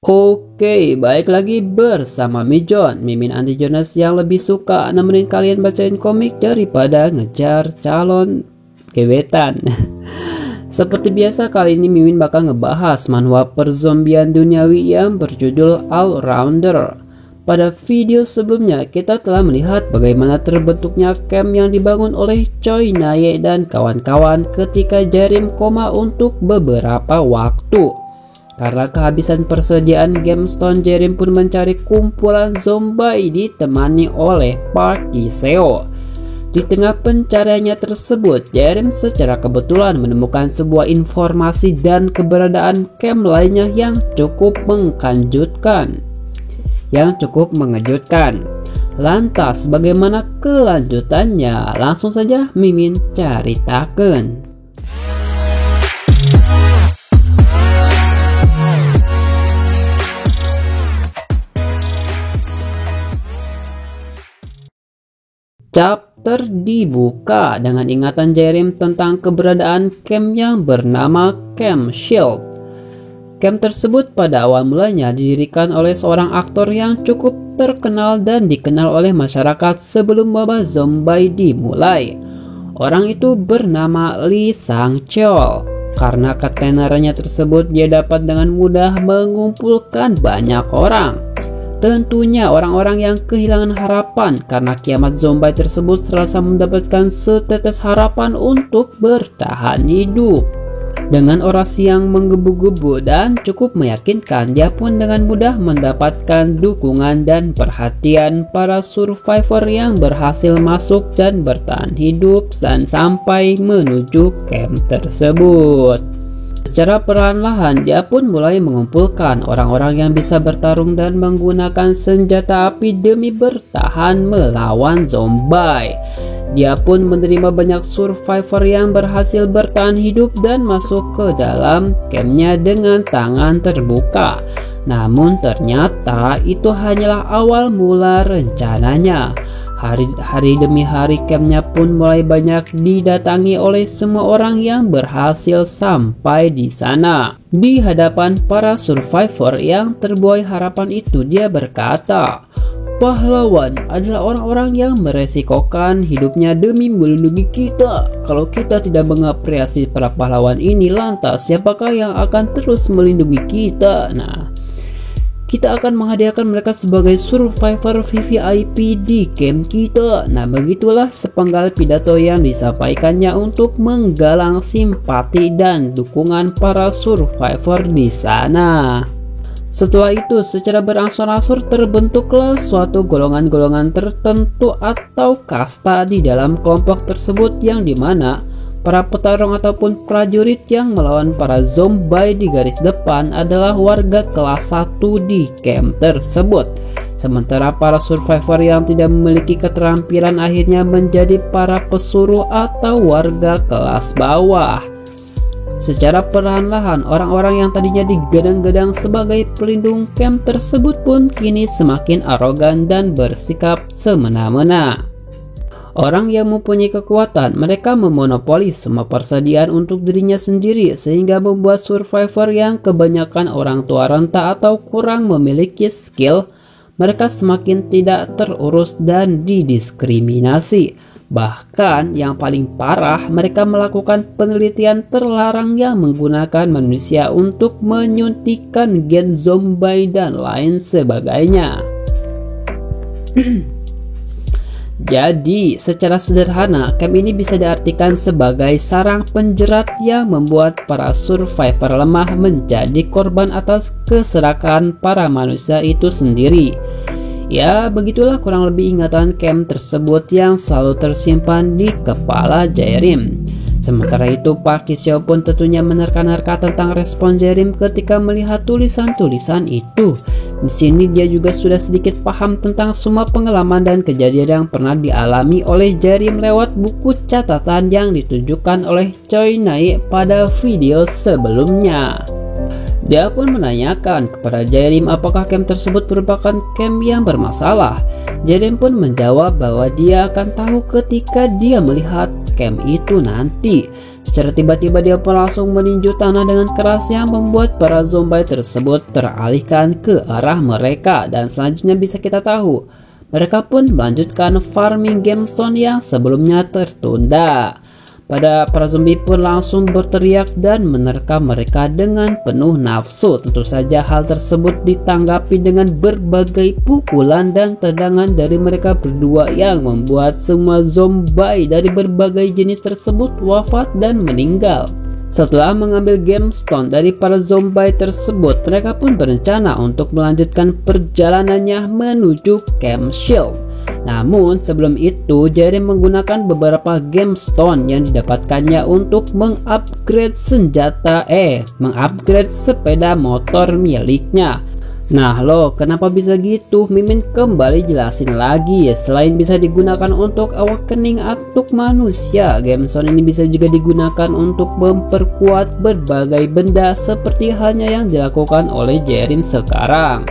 Oke, balik lagi bersama Mijon, Mimin anti Jonas yang lebih suka nemenin kalian bacain komik daripada ngejar calon gebetan. Seperti biasa, kali ini Mimin bakal ngebahas manhwa perzombian duniawi yang berjudul All Rounder. Pada video sebelumnya, kita telah melihat bagaimana terbentuknya camp yang dibangun oleh Choi Nae dan kawan-kawan ketika Jarim koma untuk beberapa waktu. Karena kehabisan persediaan gemstone, Jarim pun mencari kumpulan zombie ditemani oleh Park Ji-seo. Di tengah pencariannya tersebut, Jarim secara kebetulan menemukan sebuah informasi dan keberadaan camp lainnya yang cukup mengejutkan. Lantas bagaimana kelanjutannya? Langsung saja Mimin ceritakan. Chapter dibuka dengan ingatan Jarim tentang keberadaan camp yang bernama Camp Shield. Camp tersebut pada awal mulanya didirikan oleh seorang aktor yang cukup terkenal dan dikenal oleh masyarakat sebelum wabah zombie dimulai. Orang itu bernama Lee Sang-cheol. Karena ketenarannya tersebut, dia dapat dengan mudah mengumpulkan banyak orang. Tentunya orang-orang yang kehilangan harapan karena kiamat zombie tersebut serasa mendapatkan setetes harapan untuk bertahan hidup. Dengan orasi yang menggebu-gebu dan cukup meyakinkan, dia pun dengan mudah mendapatkan dukungan dan perhatian para survivor yang berhasil masuk dan bertahan hidup dan sampai menuju camp tersebut. Secara perlahan-lahan, dia pun mulai mengumpulkan orang-orang yang bisa bertarung dan menggunakan senjata api demi bertahan melawan zombie. Dia pun menerima banyak survivor yang berhasil bertahan hidup dan masuk ke dalam campnya dengan tangan terbuka. Namun ternyata itu hanyalah awal mula rencananya. Hari demi hari campnya pun mulai banyak didatangi oleh semua orang yang berhasil sampai di sana. Di hadapan para survivor yang terbuai harapan itu, dia berkata, "Pahlawan adalah orang-orang yang meresikokan hidupnya demi melindungi kita. Kalau kita tidak mengapresiasi para pahlawan ini, lantas siapakah yang akan terus melindungi kita? Kita akan menghadiahkan mereka sebagai survivor VVIP di camp kita." Begitulah sepenggal pidato yang disampaikannya untuk menggalang simpati dan dukungan para survivor di sana. Setelah itu, secara berangsur-angsur terbentuklah suatu golongan-golongan tertentu atau kasta di dalam kelompok tersebut, yang dimana para petarung ataupun prajurit yang melawan para zombie di garis depan adalah warga kelas 1 di camp tersebut. Sementara para survivor yang tidak memiliki keterampilan akhirnya menjadi para pesuruh atau warga kelas bawah. Secara perlahan-lahan, orang-orang yang tadinya digadang-gadang sebagai pelindung camp tersebut pun kini semakin arogan dan bersikap semena-mena. Orang yang mempunyai kekuatan, mereka memonopoli semua persediaan untuk dirinya sendiri, sehingga membuat survivor yang kebanyakan orang tua renta atau kurang memiliki skill, mereka semakin tidak terurus dan didiskriminasi. Bahkan yang paling parah, mereka melakukan penelitian terlarang yang menggunakan manusia untuk menyuntikkan gen zombie dan lain sebagainya. Jadi, secara sederhana, camp ini bisa diartikan sebagai sarang penjerat yang membuat para survivor lemah menjadi korban atas keserakahan para manusia itu sendiri. Ya, begitulah kurang lebih ingatan camp tersebut yang selalu tersimpan di kepala Jarim. Sementara itu, Park Ji-seo pun tentunya menerka-nerka tentang respon Jarim ketika melihat tulisan-tulisan itu. Di sini dia juga sudah sedikit paham tentang semua pengalaman dan kejadian yang pernah dialami oleh Jarim lewat buku catatan yang ditunjukkan oleh Choi Nae pada video sebelumnya. Dia pun menanyakan kepada Jarim apakah camp tersebut merupakan camp yang bermasalah. Jarim pun menjawab bahwa dia akan tahu ketika dia melihat camp itu nanti. Secara tiba-tiba dia pun langsung meninju tanah dengan keras yang membuat para zombie tersebut teralihkan ke arah mereka. Dan selanjutnya bisa kita tahu, mereka pun melanjutkan farming gemstone yang sebelumnya tertunda. Para zombie pun langsung berteriak dan menerkam mereka dengan penuh nafsu. Tentu saja hal tersebut ditanggapi dengan berbagai pukulan dan tendangan dari mereka berdua yang membuat semua zombie dari berbagai jenis tersebut wafat dan meninggal. Setelah mengambil gemstone dari para zombie tersebut, mereka pun berencana untuk melanjutkan perjalanannya menuju Camp Shield. Namun sebelum itu, Jerry menggunakan beberapa gemstone yang didapatkannya untuk mengupgrade sepeda motor miliknya. Nah lo, kenapa bisa gitu? Mimin kembali jelasin lagi ya. Selain bisa digunakan untuk awakening untuk manusia, gemstone ini bisa juga digunakan untuk memperkuat berbagai benda seperti halnya yang dilakukan oleh Jerry sekarang.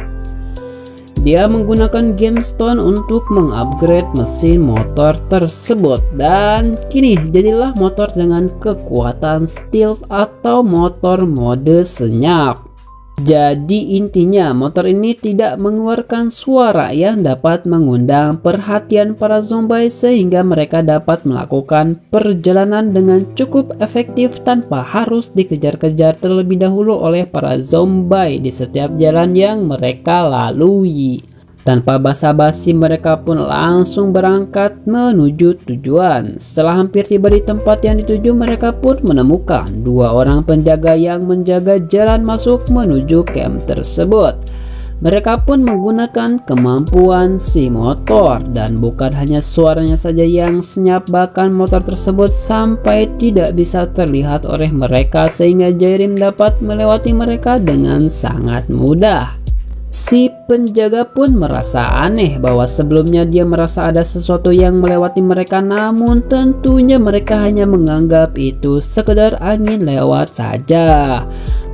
Dia menggunakan gemstone untuk mengupgrade mesin motor tersebut, dan kini jadilah motor dengan kekuatan stealth atau motor mode senyap. Jadi intinya motor ini tidak mengeluarkan suara yang dapat mengundang perhatian para zombie sehingga mereka dapat melakukan perjalanan dengan cukup efektif tanpa harus dikejar-kejar terlebih dahulu oleh para zombie di setiap jalan yang mereka lalui. Tanpa basa-basi mereka pun langsung berangkat menuju tujuan. Setelah hampir tiba di tempat yang dituju, mereka pun menemukan dua orang penjaga yang menjaga jalan masuk menuju camp tersebut. Mereka pun menggunakan kemampuan si motor, dan bukan hanya suaranya saja yang senyap, bahkan motor tersebut sampai tidak bisa terlihat oleh mereka sehingga Jerry dapat melewati mereka dengan sangat mudah. Si penjaga pun merasa aneh bahwa sebelumnya dia merasa ada sesuatu yang melewati mereka, namun tentunya mereka hanya menganggap itu sekedar angin lewat saja.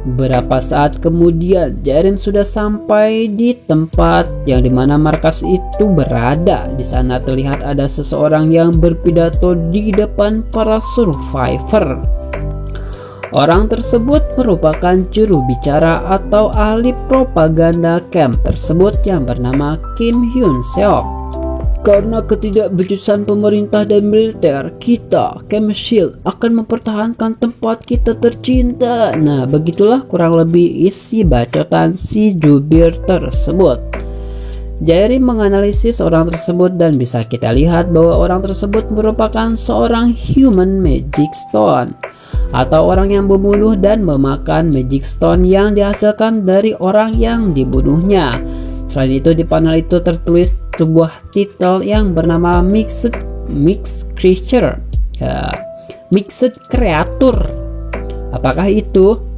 Beberapa saat kemudian, Jerry sudah sampai di tempat yang dimana markas itu berada. Di sana terlihat ada seseorang yang berpidato di depan para survivor. Orang tersebut merupakan juru bicara atau ahli propaganda camp tersebut yang bernama Kim Hyun Seok. Karena ketidakbejusan pemerintah dan militer, kita, Camp Shield, akan mempertahankan tempat kita tercinta. Nah, begitulah kurang lebih isi bacotan si jubir tersebut. Jerry menganalisis orang tersebut dan bisa kita lihat bahwa orang tersebut merupakan seorang human magic stone, atau orang yang membunuh dan memakan magic stone yang dihasilkan dari orang yang dibunuhnya. Selain itu, di panel itu tertulis sebuah titel yang bernama Mixed Creature, Mixed Creature. Apakah itu?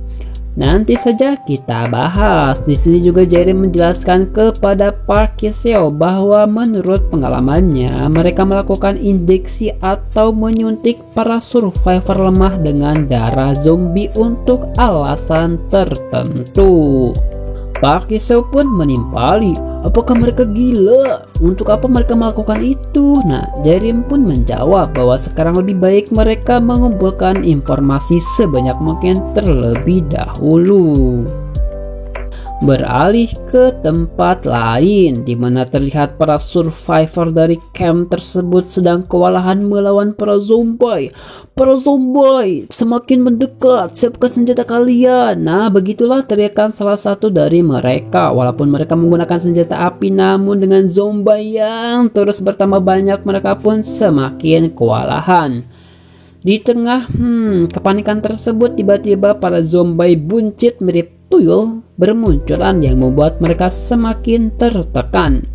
Nanti saja kita bahas. Di sini juga Jerry menjelaskan kepada Park Ki-seo bahwa menurut pengalamannya mereka melakukan injeksi atau menyuntik para survivor lemah dengan darah zombie untuk alasan tertentu. Park Ki-seo pun menimpali, apakah mereka gila? Untuk apa mereka melakukan itu? Nah, Jerry pun menjawab bahwa sekarang lebih baik mereka mengumpulkan informasi sebanyak mungkin terlebih dahulu. Beralih ke tempat lain di mana terlihat para survivor dari camp tersebut sedang kewalahan melawan para zombie. Para zombie semakin mendekat, siapkan senjata kalian. Nah, begitulah teriakan salah satu dari mereka. Walaupun mereka menggunakan senjata api, namun dengan zombie yang terus bertambah banyak, mereka pun semakin kewalahan. Di tengah kepanikan tersebut, tiba-tiba para zombie buncit mirip tuyul bermunculan yang membuat mereka semakin tertekan.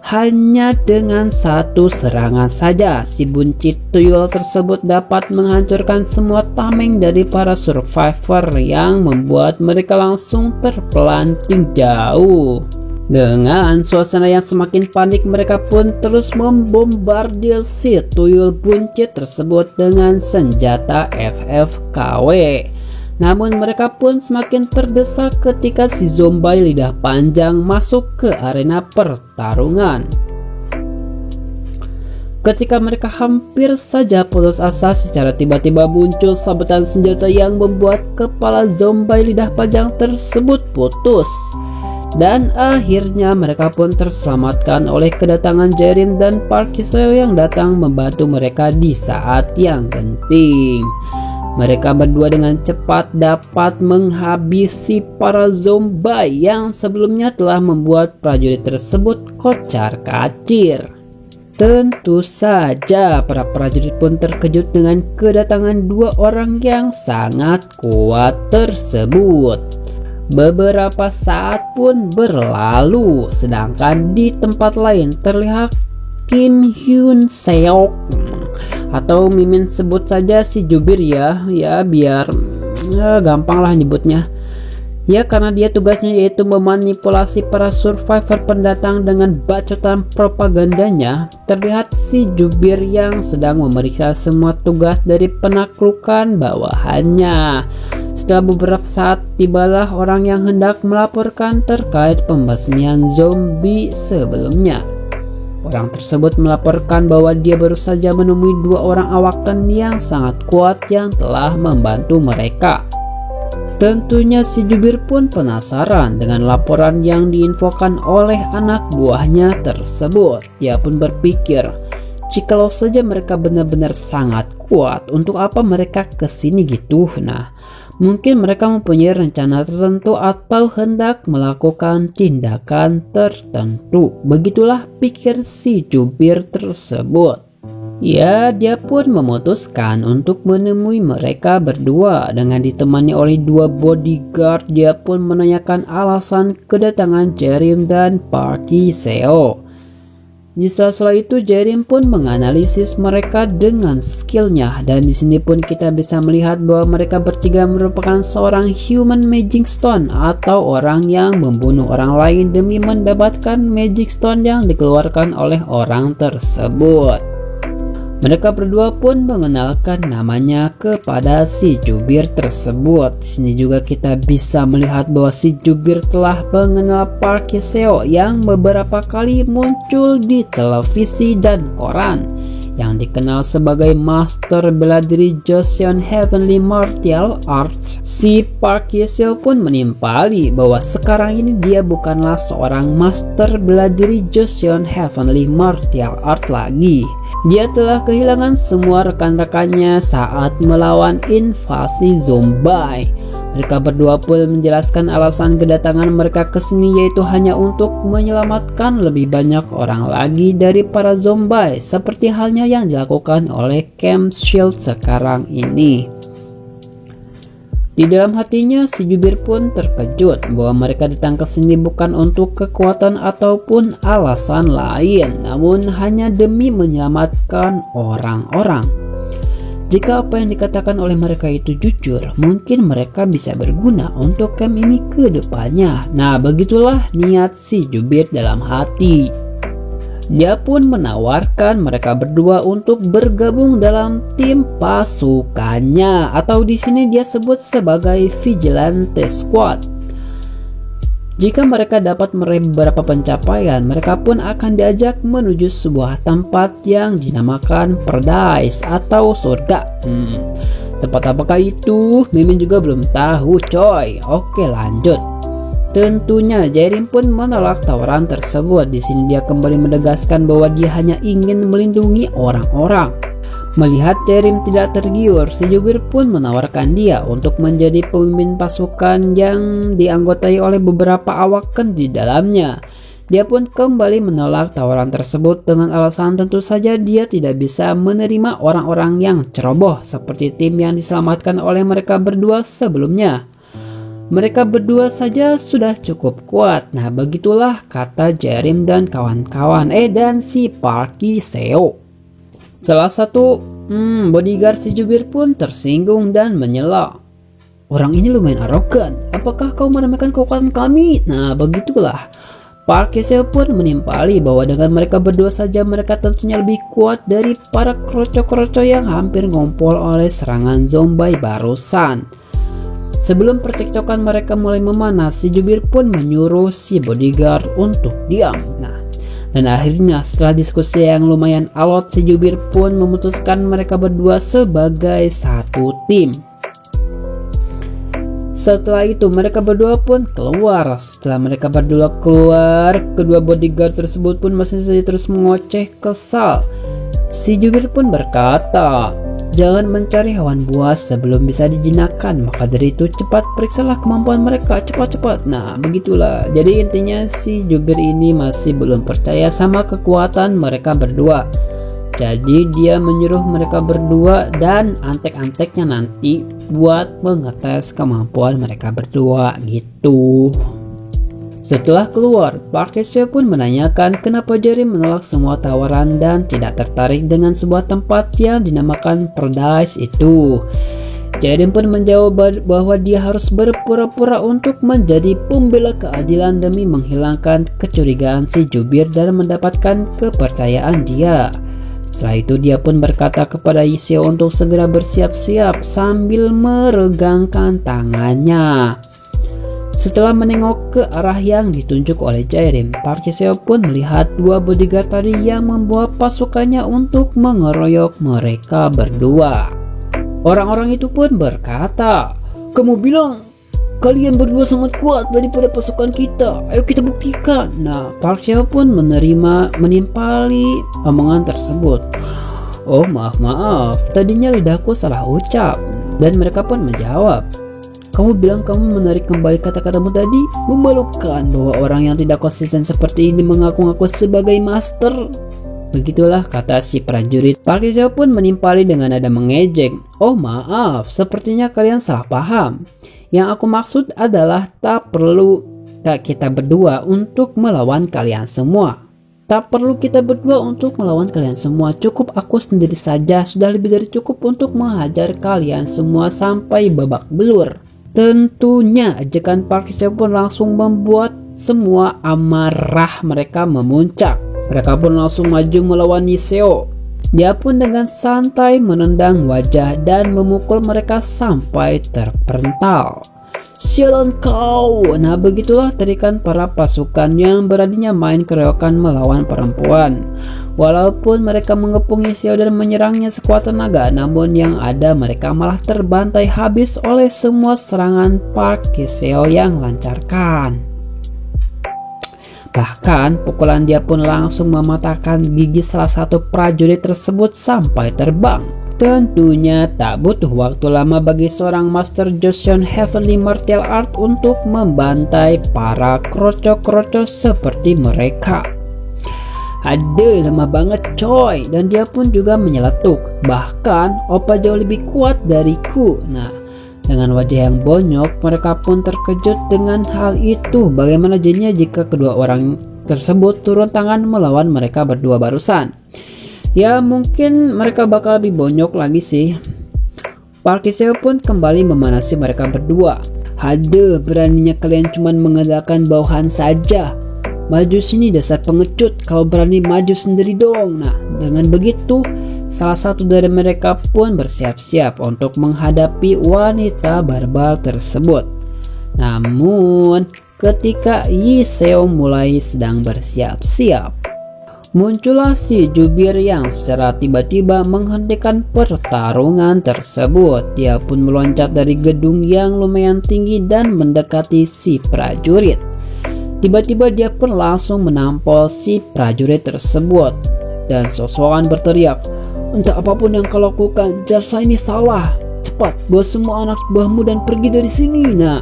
Hanya dengan satu serangan saja, si buncit tuyul tersebut dapat menghancurkan semua tameng dari para survivor yang membuat mereka langsung terpelanting jauh. Dengan suasana yang semakin panik, mereka pun terus membombardir si tuyul buncit tersebut dengan senjata FFKW. Namun mereka pun semakin terdesak ketika si zombie lidah panjang masuk ke arena pertarungan. Ketika mereka hampir saja putus asa, secara tiba-tiba muncul sabetan senjata yang membuat kepala zombie lidah panjang tersebut putus. Dan akhirnya mereka pun terselamatkan oleh kedatangan Jerem dan Park Ki-seo yang datang membantu mereka di saat yang genting. Mereka berdua dengan cepat dapat menghabisi para zombie yang sebelumnya telah membuat prajurit tersebut kocar-kacir. Tentu saja para prajurit pun terkejut dengan kedatangan dua orang yang sangat kuat tersebut. Beberapa saat pun berlalu, sedangkan di tempat lain terlihat Kim Hyun Seok, atau Mimin sebut saja si jubir ya biar gampang lah nyebutnya. Ya, karena dia tugasnya yaitu memanipulasi para survivor pendatang dengan bacotan propagandanya. Terlihat si jubir yang sedang memeriksa semua tugas dari penaklukan bawahannya. Setelah beberapa saat, tibalah orang yang hendak melaporkan terkait pembasmian zombie sebelumnya. Orang tersebut melaporkan bahwa dia baru saja menemui dua orang awaken yang sangat kuat yang telah membantu mereka. Tentunya si jubir pun penasaran dengan laporan yang diinfokan oleh anak buahnya tersebut. Dia pun berpikir, jikalau saja mereka benar-benar sangat kuat, untuk apa mereka kesini gitu? Nah, mungkin mereka mempunyai rencana tertentu atau hendak melakukan tindakan tertentu. Begitulah pikir si jubir tersebut. Ya, dia pun memutuskan untuk menemui mereka berdua. Dengan ditemani oleh dua bodyguard, dia pun menanyakan alasan kedatangan Jerem dan Park Ki-seo. Di sela-sela itu, Jerem pun menganalisis mereka dengan skillnya, dan di sini pun kita bisa melihat bahwa mereka bertiga merupakan seorang human magic stone atau orang yang membunuh orang lain demi mendapatkan magic stone yang dikeluarkan oleh orang tersebut. Mereka berdua pun mengenalkan namanya kepada si jubir tersebut. Di sini juga kita bisa melihat bahwa si jubir telah mengenal Park Ki-seo yang beberapa kali muncul di televisi dan koran, yang dikenal sebagai Master Bela Diri Joseon Heavenly Martial Arts. Si Park Ki-seo pun menimpali bahwa sekarang ini dia bukanlah seorang Master Bela Diri Joseon Heavenly Martial Arts lagi. Dia telah kehilangan semua rekan-rekannya saat melawan invasi zombie. Mereka berdua pun menjelaskan alasan kedatangan mereka ke sini yaitu hanya untuk menyelamatkan lebih banyak orang lagi dari para zombie, seperti halnya yang dilakukan oleh Camp Shield sekarang ini. Di dalam hatinya, si jubir pun terkejut bahwa mereka datang ke sini bukan untuk kekuatan ataupun alasan lain, namun hanya demi menyelamatkan orang-orang. Jika apa yang dikatakan oleh mereka itu jujur, mungkin mereka bisa berguna untuk camp ini ke depannya. Nah, begitulah niat si jubir dalam hati. Dia pun menawarkan mereka berdua untuk bergabung dalam tim pasukannya, atau di sini dia sebut sebagai Vigilante Squad. Jika mereka dapat meraih beberapa pencapaian, mereka pun akan diajak menuju sebuah tempat yang dinamakan Paradise atau surga. Tempat apakah itu? Mimin juga belum tahu, coy. Oke, lanjut. Tentunya Jerem pun menolak tawaran tersebut. Di sini dia kembali menegaskan bahwa dia hanya ingin melindungi orang-orang. Melihat Jerem tidak tergiur, si jubir pun menawarkan dia untuk menjadi pemimpin pasukan yang dianggotai oleh beberapa awaken di dalamnya. Dia pun kembali menolak tawaran tersebut dengan alasan tentu saja dia tidak bisa menerima orang-orang yang ceroboh seperti tim yang diselamatkan oleh mereka berdua sebelumnya. Mereka berdua saja sudah cukup kuat. Nah, begitulah kata Jerem dan kawan-kawan dan si Park Ki-seo. Salah satu bodyguard si jubir pun tersinggung dan menyela. Orang ini lumayan arogan. Apakah kau meremehkan kekuatan kami? Nah, begitulah. Park Ki-seo pun menimpali bahwa dengan mereka berdua saja mereka tentunya lebih kuat dari para kroco-kroco yang hampir ngompol oleh serangan zombie barusan. Sebelum percekcokan mereka mulai memanas, si jubir pun menyuruh si bodyguard untuk diam. Nah, Dan akhirnya setelah diskusi yang lumayan alot, si jubir pun memutuskan mereka berdua sebagai satu tim. Setelah itu mereka berdua pun keluar. Setelah mereka berdua keluar, kedua bodyguard tersebut pun masih saja terus mengoceh kesal. Si jubir pun berkata, "Jangan mencari hewan buas sebelum bisa dijinakkan. Maka dari itu cepat periksalah kemampuan mereka, cepat-cepat." Nah begitulah. Jadi intinya si jubir ini masih belum percaya sama kekuatan mereka berdua. Jadi dia menyuruh mereka berdua dan antek-anteknya nanti buat mengetes kemampuan mereka berdua gitu. Setelah keluar, Park Hye-seo pun menanyakan kenapa Jerry menolak semua tawaran dan tidak tertarik dengan sebuah tempat yang dinamakan Paradise itu. Jerry pun menjawab bahwa dia harus berpura-pura untuk menjadi pembela keadilan demi menghilangkan kecurigaan si jubir dan mendapatkan kepercayaan dia. Setelah itu dia pun berkata kepada Yiseo untuk segera bersiap-siap sambil meregangkan tangannya. Setelah menengok ke arah yang ditunjuk oleh Jae-rim, Park Hye-seo pun melihat dua bodyguard tadi yang membawa pasukannya untuk mengeroyok mereka berdua. Orang-orang itu pun berkata, "Kamu bilang kalian berdua sangat kuat daripada pasukan kita. Ayo kita buktikan." Nah, Park Hye-seo pun menimpali omongan tersebut. "Oh maaf, tadinya lidahku salah ucap." Dan mereka pun menjawab, "Kamu bilang kamu menarik kembali kata-katamu tadi? Memalukan bahwa orang yang tidak konsisten seperti ini mengaku-ngaku sebagai master." Begitulah kata si prajurit. Park Hye-seo pun menimpali dengan nada mengejek. "Oh maaf, sepertinya kalian salah paham. Yang aku maksud adalah tak kita berdua untuk melawan kalian semua. Tak perlu kita berdua untuk melawan kalian semua. Cukup aku sendiri saja sudah lebih dari cukup untuk menghajar kalian semua sampai babak belur." Tentunya ajakan Park Hye-seo pun langsung membuat semua amarah mereka memuncak. Mereka pun langsung maju melawan Yiseo. Dia pun dengan santai menendang wajah dan memukul mereka sampai terpental. "Sialan kau!" Nah begitulah teriakan para pasukan yang beraninya main keroyokan melawan perempuan. Walaupun mereka mengepung Yiseo dan menyerangnya sekuat tenaga, namun yang ada mereka malah terbantai habis oleh semua serangan Park Hye-seo yang lancarkan. Bahkan pukulan dia pun langsung mematahkan gigi salah satu prajurit tersebut sampai terbang. Tentunya tak butuh waktu lama bagi seorang Master Joseon Heavenly Martial Art untuk membantai para kroco-kroco seperti mereka. Aduh, lemah banget coy. Dan dia pun juga menyeletuk, "Bahkan Oppa jauh lebih kuat dariku." Nah, dengan wajah yang bonyok, mereka pun terkejut dengan hal itu. Bagaimana jadinya jika kedua orang tersebut turun tangan melawan mereka berdua barusan? Ya mungkin mereka bakal lebih bonyok lagi sih. Park Hye-seo pun kembali memanasi mereka berdua. "Aduh, beraninya kalian cuma mengandalkan bawahan saja. Maju sini dasar pengecut, kalau berani maju sendiri dong." Nah, dengan begitu salah satu dari mereka pun bersiap-siap untuk menghadapi wanita barbar tersebut. Namun ketika Yiseo mulai sedang bersiap-siap, muncullah si jubir yang secara tiba-tiba menghentikan pertarungan tersebut. Dia pun meloncat dari gedung yang lumayan tinggi dan mendekati si prajurit. Tiba-tiba dia pun langsung menampol si prajurit tersebut dan sosokan berteriak, "Entah apapun yang kau lakukan, jasa ini salah. Cepat bawa semua anak buahmu dan pergi dari sini." Nah,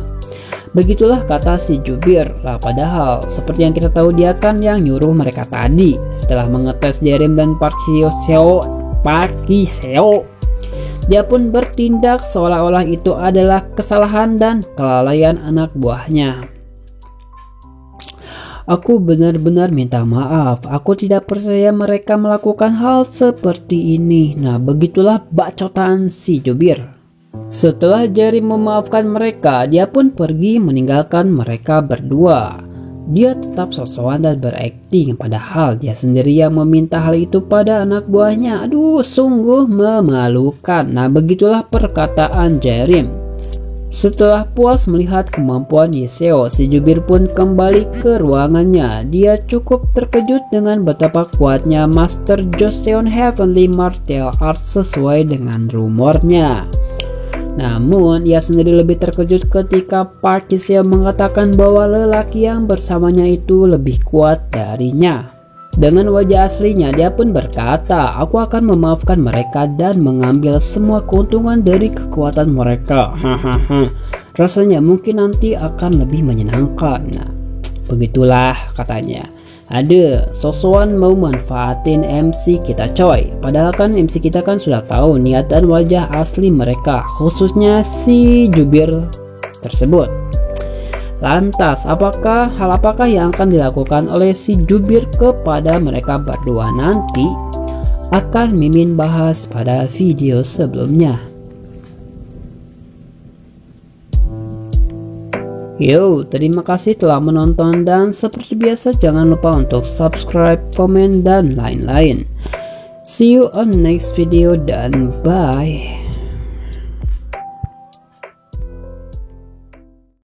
begitulah kata si jubir. Lah padahal seperti yang kita tahu dia kan yang nyuruh mereka tadi. Setelah mengetes Jae-rim dan Park Hye-seo, dia pun bertindak seolah-olah itu adalah kesalahan dan kelalaian anak buahnya. "Aku benar-benar minta maaf. Aku tidak percaya mereka melakukan hal seperti ini." Nah, begitulah bacotan si jubir. Setelah Jerry memaafkan mereka, dia pun pergi meninggalkan mereka berdua. Dia tetap sosokan dan berakting, padahal dia sendiri yang meminta hal itu pada anak buahnya. Aduh, sungguh memalukan. Nah, begitulah perkataan Jae-rim. Setelah puas melihat kemampuan Yeseo, si jubir pun kembali ke ruangannya. Dia cukup terkejut dengan betapa kuatnya Master Joseon Heavenly Martial Arts sesuai dengan rumornya. Namun, ia sendiri lebih terkejut ketika Park Ji-seo mengatakan bahwa lelaki yang bersamanya itu lebih kuat darinya. Dengan wajah aslinya, dia pun berkata, "Aku akan memaafkan mereka dan mengambil semua keuntungan dari kekuatan mereka. Hahaha. Rasanya mungkin nanti akan lebih menyenangkan." Nah, begitulah katanya. Ada sosokan mau manfaatin MC kita coy. Padahal kan MC kita kan sudah tahu niat dan wajah asli mereka, khususnya si jubir tersebut. Lantas, hal apakah yang akan dilakukan oleh si jubir kepada mereka berdua nanti? Akan Mimin bahas pada video sebelumnya. Yo, terima kasih telah menonton dan seperti biasa jangan lupa untuk subscribe, komen, dan lain-lain. See you on next video dan bye.